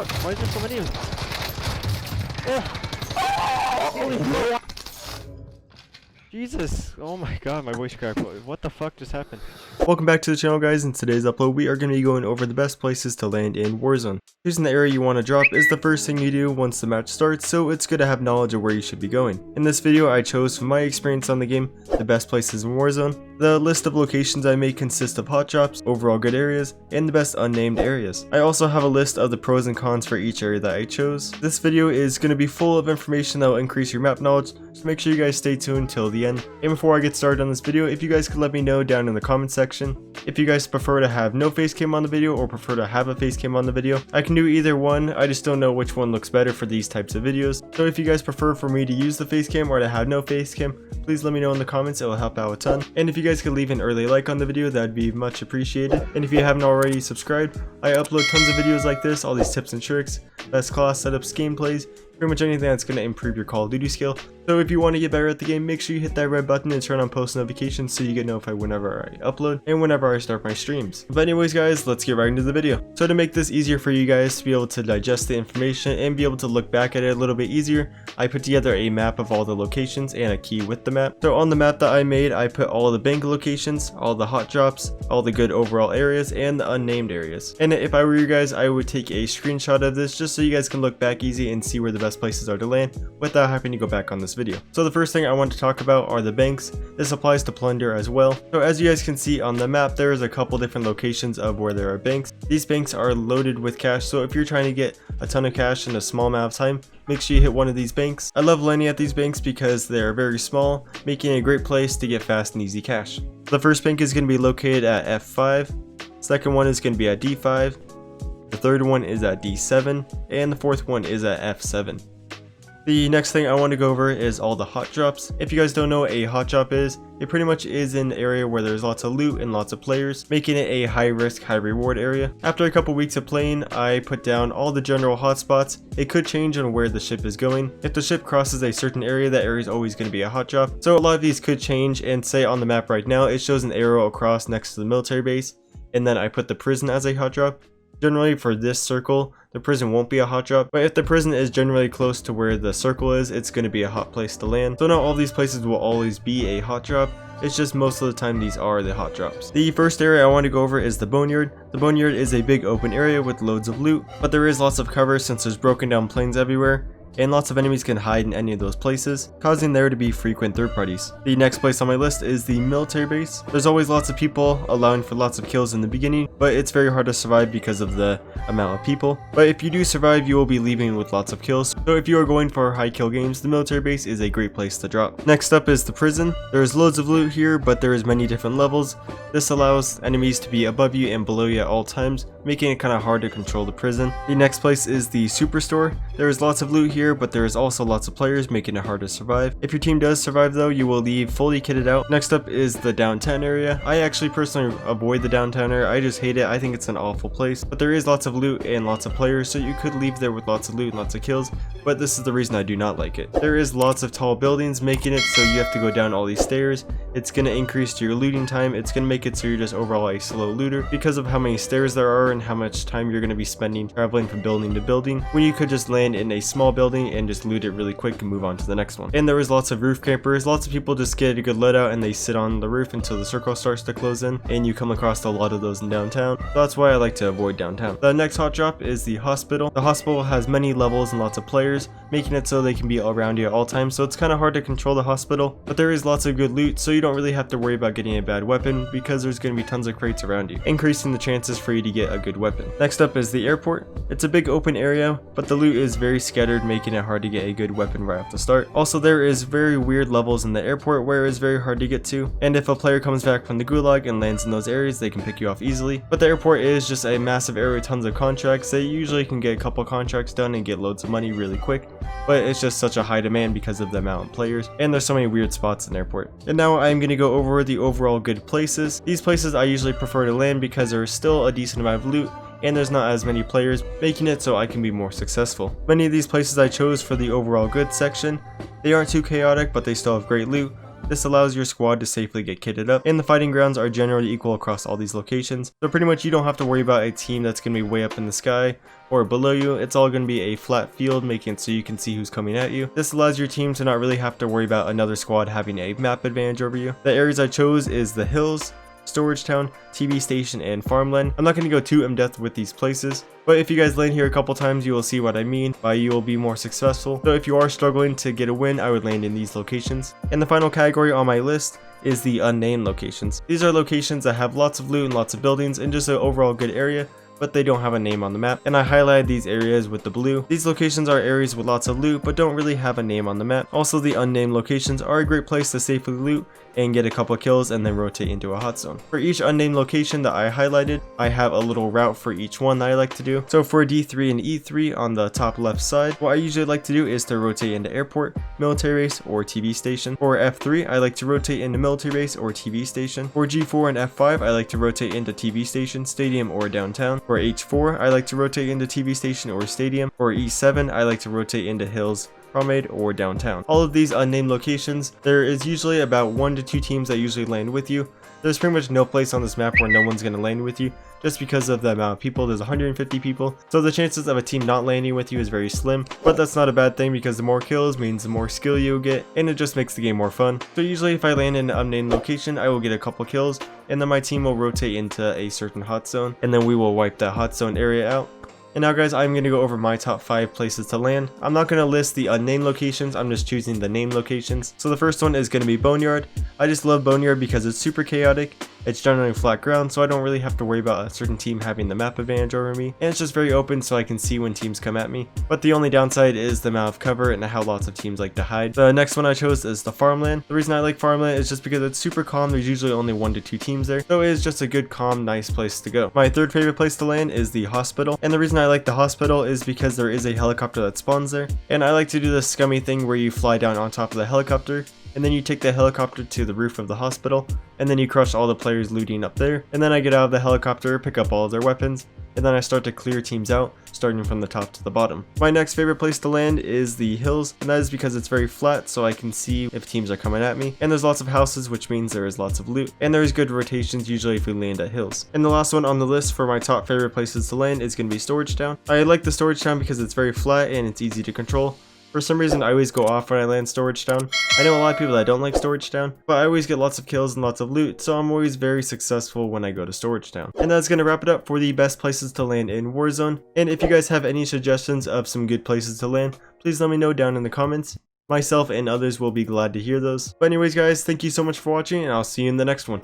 fuck? Why is there so many of them? Oh! Holy fuck! Jesus! Oh my god, my voice cracked. What the fuck just happened? Welcome back to the channel, guys. In today's upload, we are going to be going over the best places to land in Warzone. Choosing the area you want to drop is the first thing you do once the match starts, so it's good to have knowledge of where you should be going. In this video, I chose, from my experience on the game, the best places in Warzone. The list of locations I made consists of hot drops, overall good areas, and the best unnamed areas. I also have a list of the pros and cons for each area that I chose. This video is going to be full of information that will increase your map knowledge, so make sure you guys stay tuned till the end. And before I get started on this video, if you guys could let me know down in the comment section if you guys prefer to have no face cam on the video or prefer to have a face cam on the video. I can do either one, I just don't know which one looks better for these types of videos. So if you guys prefer for me to use the face cam or to have no face cam, please let me know in the comments, it will help out a ton. And if you guys could leave an early like on the video, that'd be much appreciated. And if you haven't already subscribed, I upload tons of videos like this, all these tips and tricks, best class setups, gameplays, pretty much anything that's going to improve your Call of Duty skill. So if you want to get better at the game, make sure you hit that red button and turn on post notifications so you get notified whenever I upload and whenever I start my streams. But anyways guys, let's get right into the video. So to make this easier for you guys to be able to digest the information and be able to look back at it a little bit easier, I put together a map of all the locations and a key with the map. So on the map that I made, I put all the bank locations, all the hot drops, all the good overall areas, and the unnamed areas. And if I were you guys, I would take a screenshot of this just so you guys can look back easy and see where the best places are to land without having to go back on this video. So the first thing I want to talk about are the banks. This applies to Plunder as well. So as you guys can see on the map, there is a couple different locations of where there are banks. These banks are loaded with cash, so if you're trying to get a ton of cash in a small amount of time, make sure you hit one of these banks. I love landing at these banks because they are very small, making it a great place to get fast and easy cash. The first bank is going to be located at F5, second one is going to be at D5, the third one is at D7, and the fourth one is at F7. The next thing I want to go over is all the hot drops. If you guys don't know what a hot drop is, it pretty much is an area where there's lots of loot and lots of players, making it a high risk, high reward area. After a couple weeks of playing, I put down all the general hotspots. It could change on where the ship is going. If the ship crosses a certain area, that area is always going to be a hot drop. So a lot of these could change, and say on the map right now, it shows an arrow across next to the military base, and then I put the prison as a hot drop. Generally for this circle, the prison won't be a hot drop, but if the prison is generally close to where the circle is, it's going to be a hot place to land. So not all these places will always be a hot drop, it's just most of the time these are the hot drops. The first area I want to go over is the Boneyard. The Boneyard is a big open area with loads of loot, but there is lots of cover since there's broken down planes everywhere, and lots of enemies can hide in any of those places, causing there to be frequent third parties. The next place on my list is the military base. There's always lots of people, allowing for lots of kills in the beginning, but it's very hard to survive because of the amount of people. But if you do survive, you will be leaving with lots of kills, so if you are going for high kill games, the military base is a great place to drop. Next up is the prison. There's loads of loot here, but there is many different levels. This allows enemies to be above you and below you at all times, making it kind of hard to control the prison. The next place is the superstore. There is lots of loot here, but there is also lots of players, making it hard to survive. If your team does survive though, you will leave fully kitted out. Next up is the downtown area. I actually personally avoid the downtown area. I just hate it. I think it's an awful place, but there is lots of loot and lots of players, so you could leave there with lots of loot and lots of kills, but this is the reason I do not like it. There is lots of tall buildings, making it so you have to go down all these stairs. It's going to increase your looting time. It's going to make it so you're just overall a slow looter because of how many stairs there are and how much time you're going to be spending traveling from building to building, when you could just land in a small building and just loot it really quick and move on to the next one. And there is lots of roof campers. Lots of people just get a good loadout and they sit on the roof until the circle starts to close in, and you come across a lot of those in downtown. So that's why I like to avoid downtown. The next hot drop is the hospital. The hospital has many levels and lots of players, making it so they can be around you at all times, so it's kind of hard to control the hospital, but there is lots of good loot, so you don't really have to worry about getting a bad weapon because there's going to be tons of crates around you, increasing the chances for you to get a good weapon. Next up is the airport. It's a big open area, but the loot is very scattered, making it hard to get a good weapon right off the start. Also, there is very weird levels in the airport where it's very hard to get to, and if a player comes back from the gulag and lands in those areas, they can pick you off easily. But the airport is just a massive area with tons of contracts. They usually can get a couple contracts done and get loads of money really quick, but it's just such a high demand because of the amount of players, and there's so many weird spots in the airport. And now I'm going to go over the overall good places. These places I usually prefer to land because there's still a decent amount of loot, and there's not as many players, making it so I can be more successful. Many of these places I chose for the overall good section. They aren't too chaotic, but they still have great loot. This allows your squad to safely get kitted up, and the fighting grounds are generally equal across all these locations. So pretty much you don't have to worry about a team that's going to be way up in the sky or below you. It's all going to be a flat field, making it so you can see who's coming at you. This allows your team to not really have to worry about another squad having a map advantage over you. The areas I chose is the hills, Storage Town, TV Station, and Farmland. I'm not going to go too in-depth with these places, but if you guys land here a couple times, you will see what I mean by you will be more successful. So if you are struggling to get a win, I would land in these locations. And the final category on my list is the unnamed locations. These are locations that have lots of loot and lots of buildings and just an overall good area, but they don't have a name on the map, and I highlighted these areas with the blue. These locations are areas with lots of loot but don't really have a name on the map. Also, the unnamed locations are a great place to safely loot and get a couple kills and then rotate into a hot zone. For each unnamed location that I highlighted, I have a little route for each one that I like to do. So for D3 and E3 on the top left side, what I usually like to do is to rotate into airport, military base, or TV station. For F3, I like to rotate into military base or TV station. For G4 and F5, I like to rotate into TV station, stadium, or downtown. For H4, I like to rotate into TV station or stadium. For E7, I like to rotate into hills, promenade, or downtown. All of these unnamed locations, there is usually about 1 to 2 teams that usually land with you. There's pretty much no place on this map where no one's going to land with you, just because of the amount of people. There's 150 people, so the chances of a team not landing with you is very slim, but that's not a bad thing because the more kills means the more skill you'll get, and it just makes the game more fun. So usually if I land in an unnamed location, I will get a couple kills, and then my team will rotate into a certain hot zone, and then we will wipe that hot zone area out. And now guys, I'm going to go over my top 5 places to land. I'm not going to list the unnamed locations, I'm just choosing the named locations. So the first one is going to be Boneyard. I just love Boneyard because it's super chaotic. It's generally flat ground, so I don't really have to worry about a certain team having the map advantage over me, and it's just very open so I can see when teams come at me. But the only downside is the amount of cover and how lots of teams like to hide. The next one I chose is the Farmland. The reason I like Farmland is just because it's super calm. There's usually only 1 to 2 teams there, so it is just a good, calm, nice place to go. My third favorite place to land is the hospital, and the reason I like the hospital is because there is a helicopter that spawns there, and I like to do this scummy thing where you fly down on top of the helicopter, and then you take the helicopter to the roof of the hospital, and then you crush all the players looting up there, and then I get out of the helicopter, pick up all of their weapons, and then I start to clear teams out, starting from the top to the bottom. My next favorite place to land is the hills, and that is because it's very flat, so I can see if teams are coming at me, and there's lots of houses, which means there is lots of loot, and there is good rotations usually if we land at hills. And the last one on the list for my top favorite places to land is going to be Storage Town. I like the Storage Town because it's very flat and it's easy to control. For some reason, I always go off when I land Storage Town. I know a lot of people that don't like Storage Town, but I always get lots of kills and lots of loot, so I'm always very successful when I go to Storage Town. And that's going to wrap it up for the best places to land in Warzone. And if you guys have any suggestions of some good places to land, please let me know down in the comments. Myself and others will be glad to hear those. But anyways guys, thank you so much for watching, and I'll see you in the next one.